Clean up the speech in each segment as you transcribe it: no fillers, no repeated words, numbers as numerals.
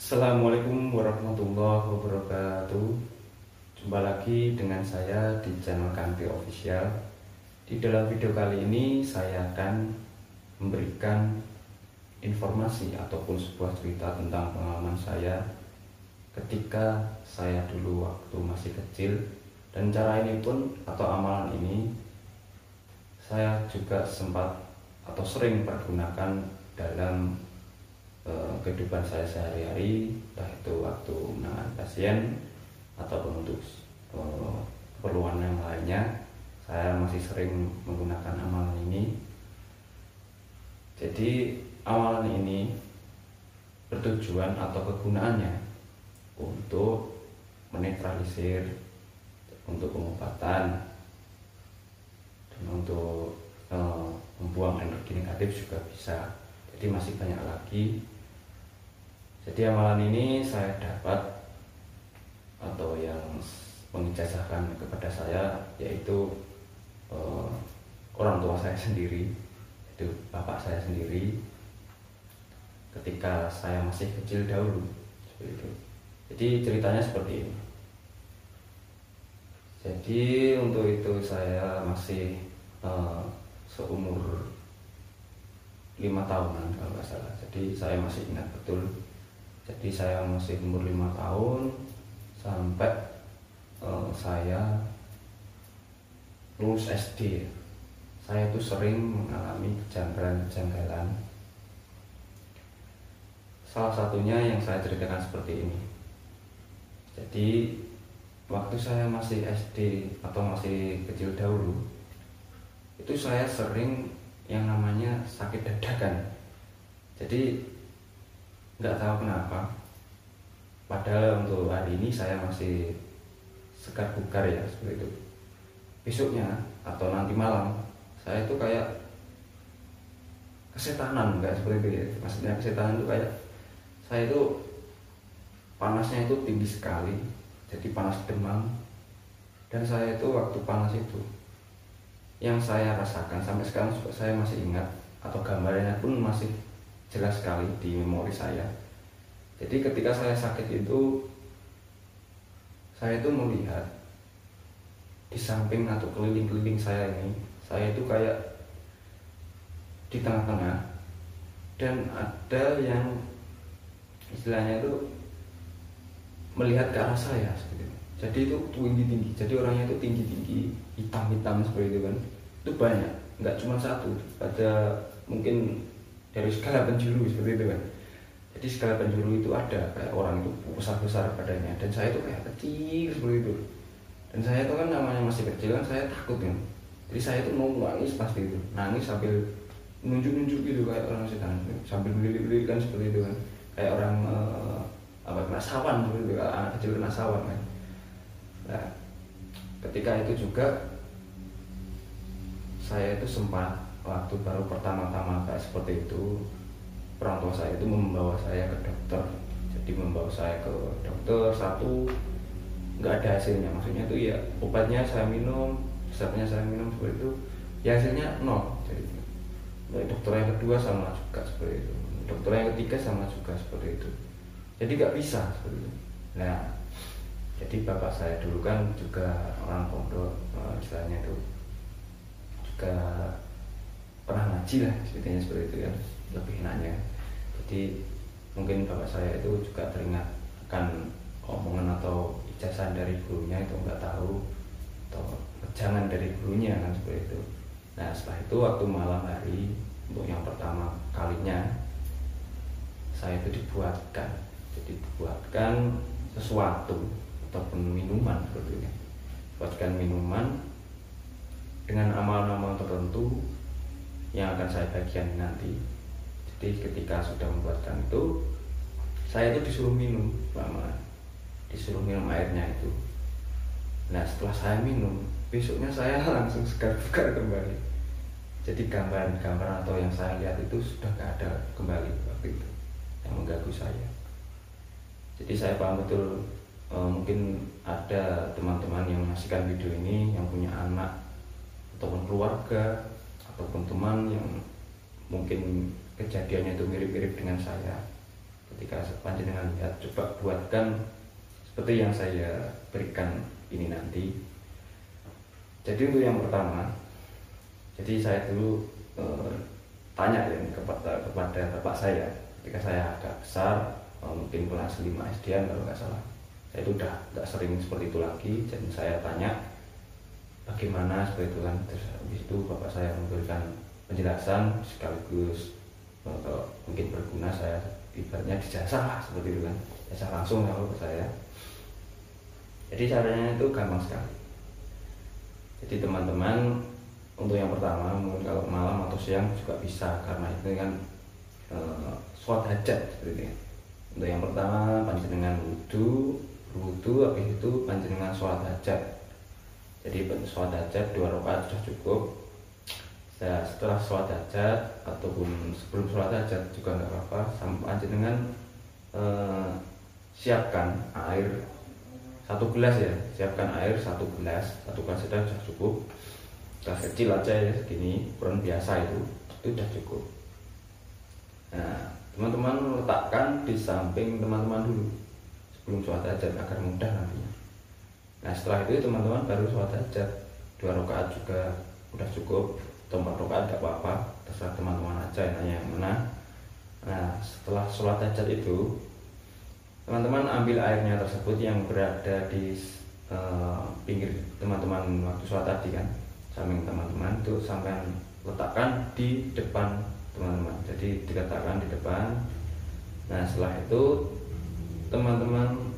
Assalamualaikum warahmatullahi wabarakatuh. Jumpa lagi dengan saya di channel Kanti Official. Di dalam video kali ini saya akan memberikan informasi ataupun sebuah cerita tentang pengalaman saya ketika saya dulu waktu masih kecil. Dan cara ini pun atau amalan ini saya juga sempat atau sering pergunakan dalam kehidupan saya sehari-hari, entah itu waktu menangani pasien ataupun untuk keperluan yang lainnya. Saya masih sering menggunakan amalan ini. Jadi amalan ini bertujuan atau kegunaannya untuk menetralisir, untuk pengobatan, dan untuk membuang energi negatif juga bisa. Jadi masih banyak lagi. Jadi amalan ini saya dapat atau yang mengijazahkan kepada saya yaitu orang tua saya sendiri, itu bapak saya sendiri ketika saya masih kecil dahulu, seperti itu. Jadi ceritanya seperti ini. Jadi untuk itu saya masih seumur 5 tahunan kalau nggak salah. Jadi saya masih ingat betul. Jadi saya masih umur 5 tahun sampai saya lulus SD. Saya itu sering mengalami kejanggalan-kejanggalan. Salah satunya yang saya ceritakan seperti ini. Jadi waktu saya masih SD atau masih kecil dahulu, itu saya sering yang namanya sakit dadakan. Jadi nggak tahu kenapa, padahal untuk hari ini saya masih segar bugar ya seperti itu. Besoknya atau nanti malam saya itu kayak kesetanan, nggak seperti itu ya. Maksudnya kesetanan itu kayak saya itu panasnya itu tinggi sekali, jadi panas demam. Dan saya itu waktu panas itu yang saya rasakan sampai sekarang juga saya masih ingat, atau gambarnya pun masih jelas sekali di memori saya. Jadi ketika saya sakit itu, saya itu melihat di samping atau keliling-keliling saya ini, saya itu kayak di tengah-tengah, dan ada yang istilahnya itu melihat ke arah saya seperti itu. Jadi itu tinggi-tinggi, jadi orangnya itu tinggi-tinggi, hitam-hitam seperti itu kan. Itu banyak, nggak cuma satu, ada mungkin dari segala penjuru seperti itu kan. Jadi segala penjuru itu ada, kayak orang itu besar-besar badannya, dan saya itu kayak kecil seperti itu. Dan saya itu kan namanya masih kecil kan, saya takut kan. Jadi saya itu mau nangis pasti itu, nangis sambil nunjuk-nunjuk gitu kayak orang setan, sambil melirik-lirik kan seperti itu kan, kayak orang kena sawan seperti itu, anak kecil kena sawan kan. Nah, ketika itu juga saya itu sempat waktu baru pertama-tama kayak seperti itu, orang tua saya itu membawa saya ke dokter. Jadi membawa saya ke dokter satu, nggak ada hasilnya. Maksudnya itu ya obatnya saya minum, resepnya saya minum seperti itu, ya hasilnya nol. Jadi dokter yang kedua sama juga seperti itu, dokter yang ketiga sama juga seperti itu. Jadi nggak bisa seperti itu. Nah, jadi bapak saya dulu kan juga orang pondok, istilahnya itu juga pernah ngaji lah ceritanya seperti itu kan, lebih enaknya. Jadi mungkin bapak saya itu juga teringat akan omongan atau ijazah dari gurunya, itu nggak tahu, atau jangan dari gurunya kan seperti itu. Nah setelah itu waktu malam hari untuk yang pertama kalinya saya itu dibuatkan sesuatu ataupun minuman seperti itu, buatkan minuman dengan amal-amal tertentu yang akan saya bagian nanti. Jadi ketika sudah membuatkan itu, saya itu disuruh minum, disuruh minum airnya itu. Nah setelah saya minum, besoknya saya langsung segar bugar kembali. Jadi gambar-gambar atau yang saya lihat itu sudah gak ada kembali waktu itu yang mengganggu saya. Jadi saya paham betul, mungkin ada teman-teman yang menyaksikan video ini yang punya anak ataupun keluarga ataupun teman yang mungkin kejadiannya itu mirip-mirip dengan saya. Ketika panjenengan lihat, coba buatkan seperti yang saya berikan ini nanti. Jadi untuk yang pertama, jadi saya dulu tanya ya kepada bapak saya ketika saya agak besar, mungkin kelas 5 SD kalau nggak salah. Saya itu udah nggak sering seperti itu lagi, jadi saya tanya bagaimana seperti itu kan. Terus habis itu bapak saya memberikan penjelasan sekaligus mungkin berguna, saya ibaratnya dijasa lah seperti itu kan, jasa langsung kalau ke saya. Jadi caranya itu gampang sekali. Jadi teman-teman, untuk yang pertama mungkin kalau malam atau siang juga bisa, karena itu kan sholat hajat seperti itu. Untuk yang pertama panjenengan berwudu, habis itu panjenengan sholat hajat. Jadi sholat hajat 2 rakaat sudah cukup. Setelah sholat hajat ataupun sebelum sholat hajat juga nggak apa-apa, sampai panjenengan siapkan air 1 gelas ya, siapkan air 1 gelas sudah cukup. Gelas kecil aja ya, segini, ukuran biasa itu sudah cukup. Nah, teman-teman letakkan di samping teman-teman dulu sebelum sholat hajat agar mudah nantinya. Nah setelah itu teman-teman baru sholat hajat, 2 rakaat juga udah cukup, atau 4 rakaat gak apa-apa, terserah teman-teman aja enaknya yang mana. Nah setelah sholat hajat itu teman-teman ambil airnya tersebut yang berada di pinggir teman-teman waktu sholat tadi kan, samping teman-teman itu sampai letakkan di depan teman-teman, jadi diletakkan di depan. Nah setelah itu teman-teman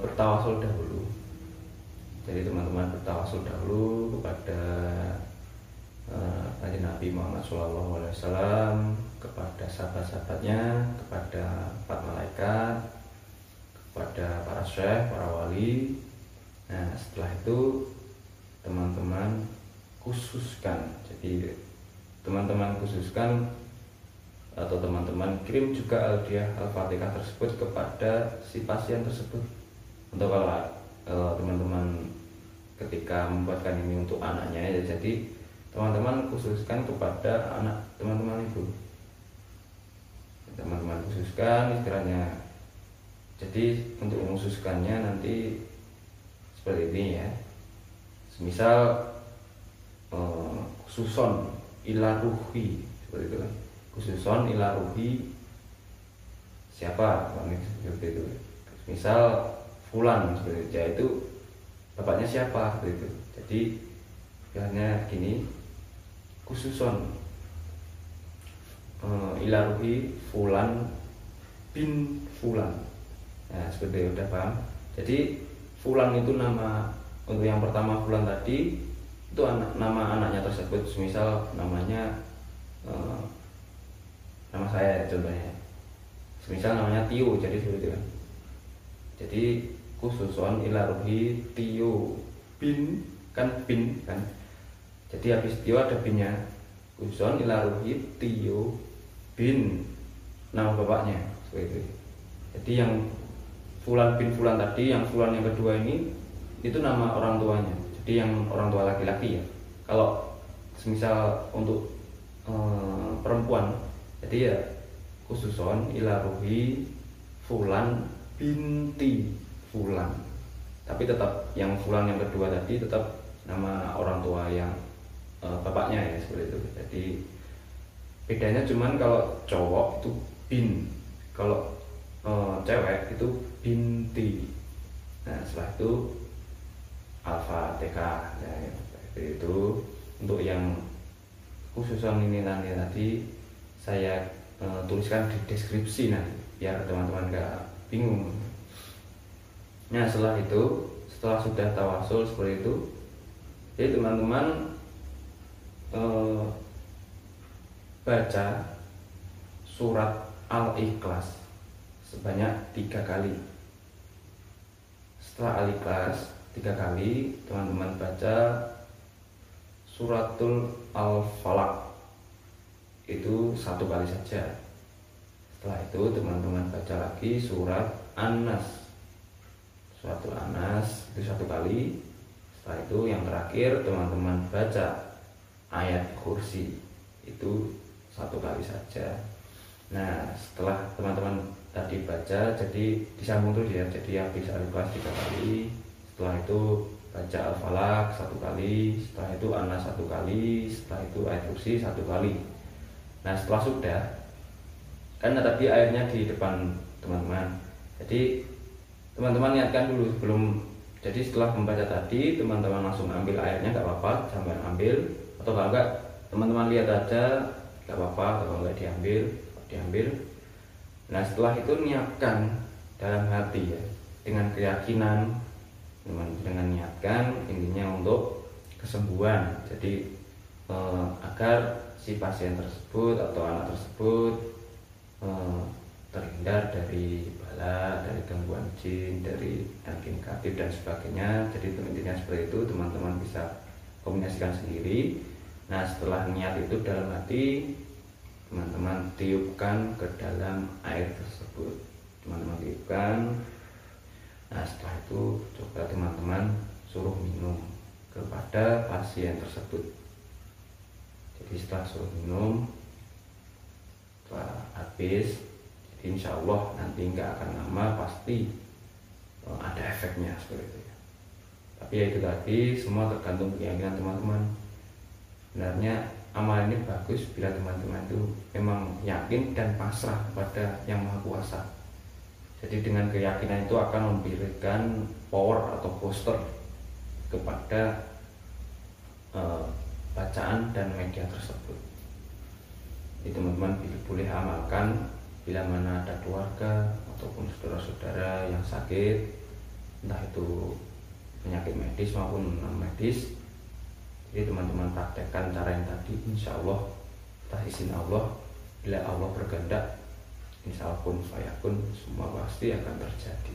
bertawasul dahulu. Jadi teman-teman bertawasul dahulu kepada Nabi Muhammad SAW, kepada sahabat-sahabatnya, kepada 4 malaikat, kepada para syekh, para wali. Nah setelah itu teman-teman khususkan, jadi teman-teman khususkan atau teman-teman kirim juga hadiah Al-Fatihah tersebut kepada si pasien tersebut. Untuk kalau teman-teman ketika membuatkan ini untuk anaknya ya, jadi teman-teman khususkan kepada anak teman-teman itu, teman-teman khususkan istilahnya. Jadi untuk mengkhususkannya nanti seperti ini ya, semisal khususon ila ruhi seperti itu kan, khususon ila ruhi siapa seperti itu. Misal fulan seperti itu, yaitu bapaknya siapa seperti itu. Jadi istilahnya gini, khususon ila ruhi fulan bin fulan. Nah seperti itu, udah paham. Jadi fulan itu nama, untuk yang pertama fulan tadi itu nama anaknya tersebut. Misal namanya nama saya contohnya, misal namanya Tio, jadi seperti itu kan. Jadi khususon ila ruhi Tio bin kan, jadi habis Tio ada binnya, khususon ila ruhi Tio bin nama bapaknya seperti itu. Jadi yang fulan bin fulan tadi, yang fulan yang kedua ini itu nama orang tuanya, jadi yang orang tua laki-laki ya. Kalau semisal untuk perempuan, jadi ya khususon ila ruhi fulan binti fulan, tapi tetap yang fulan yang kedua tadi tetap nama orang tua yang bapaknya ya, seperti itu. Jadi bedanya cuman kalau cowok itu bin, kalau cewek itu binti. Nah setelah itu Al-Fatihah ya, seperti itu. Untuk yang khususan ini nanti saya tuliskan di deskripsi nanti biar teman-teman gak bingung. Nah setelah itu, setelah sudah tawasul seperti itu, jadi teman-teman baca surat Al-Ikhlas sebanyak 3 kali. Setelah Al-Ikhlas 3 kali, teman-teman baca suratul Al-Falaq itu 1 kali saja. Setelah itu teman-teman baca lagi surat An-Nas, suratul An-Nas itu 1 kali. Setelah itu yang terakhir teman-teman baca ayat kursi itu 1 kali saja. Nah, setelah teman-teman tadi baca, jadi disambung terus ya. Jadi habis Al-Ikhlas 3 kali, setelah itu baca Al-Falaq 1 kali, setelah itu An-Nas 1 kali, setelah itu Ayat Kursi 1 kali. Nah, setelah sudah, kan tadi ayatnya di depan teman-teman. Jadi teman-teman niatkan dulu sebelum. Jadi setelah membaca tadi, teman-teman langsung ambil ayatnya, nggak apa-apa, sambil ambil. Atau kalau enggak, teman-teman lihat aja, nggak apa-apa. Kalau enggak diambil. Nah, setelah itu niatkan dalam hati ya, dengan keyakinan, dengan niatkan intinya untuk kesembuhan. Jadi agar si pasien tersebut atau anak tersebut terhindar dari bala, dari gangguan jin, dari energi negatif dan sebagainya. Jadi intinya seperti itu, teman-teman bisa kombinasikan sendiri. Nah, setelah niat itu dalam hati, teman-teman tiupkan ke dalam air tersebut. Teman-teman tiupkan. Nah, setelah itu coba teman-teman suruh minum kepada pasien tersebut. Jadi setelah suruh minum, setelah habis, jadi insya Allah nanti nggak akan lama pasti ada efeknya seperti itu ya. Tapi ya itu tadi, semua tergantung keyakinan teman-teman. Sebenarnya amal ini bagus bila teman-teman itu memang yakin dan pasrah kepada Yang Maha Kuasa. Jadi dengan keyakinan itu akan memberikan power atau booster kepada bacaan dan media tersebut. Jadi teman-teman boleh amalkan bila mana ada keluarga ataupun saudara-saudara yang sakit, entah itu penyakit medis maupun non medis. Jadi teman-teman praktekkan cara yang tadi, insya Allah atas izin Allah, bila Allah berkehendak, insya Allah pun fayakun, semua pasti akan terjadi.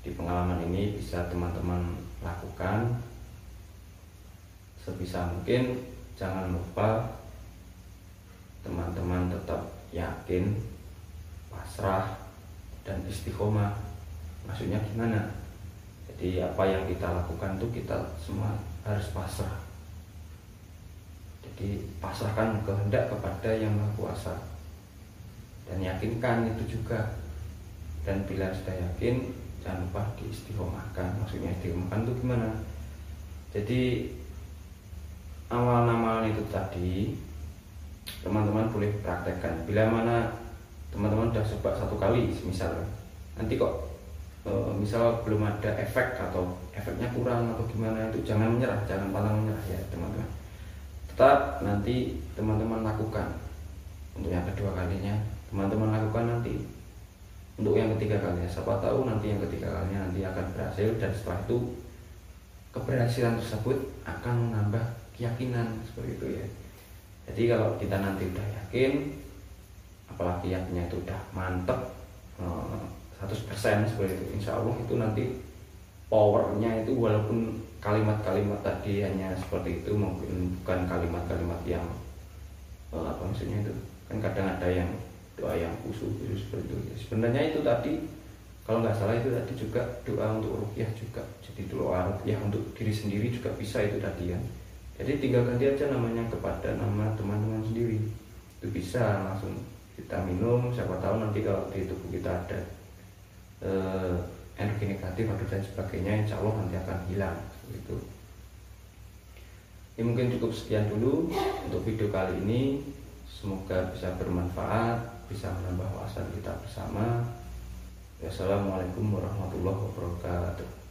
Di pengalaman ini bisa teman-teman lakukan. Sebisa mungkin jangan lupa teman-teman tetap yakin, pasrah, dan istiqomah. Maksudnya gimana? Jadi apa yang kita lakukan itu kita semua harus pasrah. Jadi pasrahkan kehendak kepada Yang Maha Kuasa dan yakinkan itu juga. Dan bila sudah yakin, jangan lupa diistiqomahkan. Maksudnya istiqomahkan itu gimana? Jadi amal-amal itu tadi teman-teman boleh praktekkan. Bila mana teman-teman sudah coba 1 kali misalnya, nanti kok misal belum ada efek atau efeknya kurang atau gimana, itu jangan menyerah, jangan pantang menyerah ya teman-teman. Tetap nanti teman-teman lakukan. Untuk yang kedua kalinya teman-teman lakukan, nanti untuk yang ketiga kalinya, siapa tahu nanti yang ketiga kalinya nanti akan berhasil. Dan setelah itu keberhasilan tersebut akan menambah keyakinan seperti itu ya. Jadi kalau kita nanti udah yakin, apalagi yakinnya itu udah mantep 100% seperti itu, insya Allah itu nanti powernya itu, walaupun kalimat-kalimat tadi hanya seperti itu, mungkin bukan kalimat-kalimat yang apa maksudnya itu, kan kadang ada yang doa yang khusus seperti itu. Sebenarnya itu tadi kalau nggak salah itu tadi juga doa untuk ruqyah juga. Jadi doa ruqyah untuk diri sendiri juga bisa itu tadi kan. Jadi tinggal ganti aja namanya kepada nama teman-teman sendiri. Itu bisa langsung kita minum, siapa tahu nanti kalau di tubuh kita ada energi negatif atau dan sebagainya, insya Allah nanti akan hilang gitu. Ini mungkin cukup sekian dulu untuk video kali ini. Semoga bisa bermanfaat, bisa menambah wawasan kita bersama. Wassalamualaikum warahmatullahi wabarakatuh.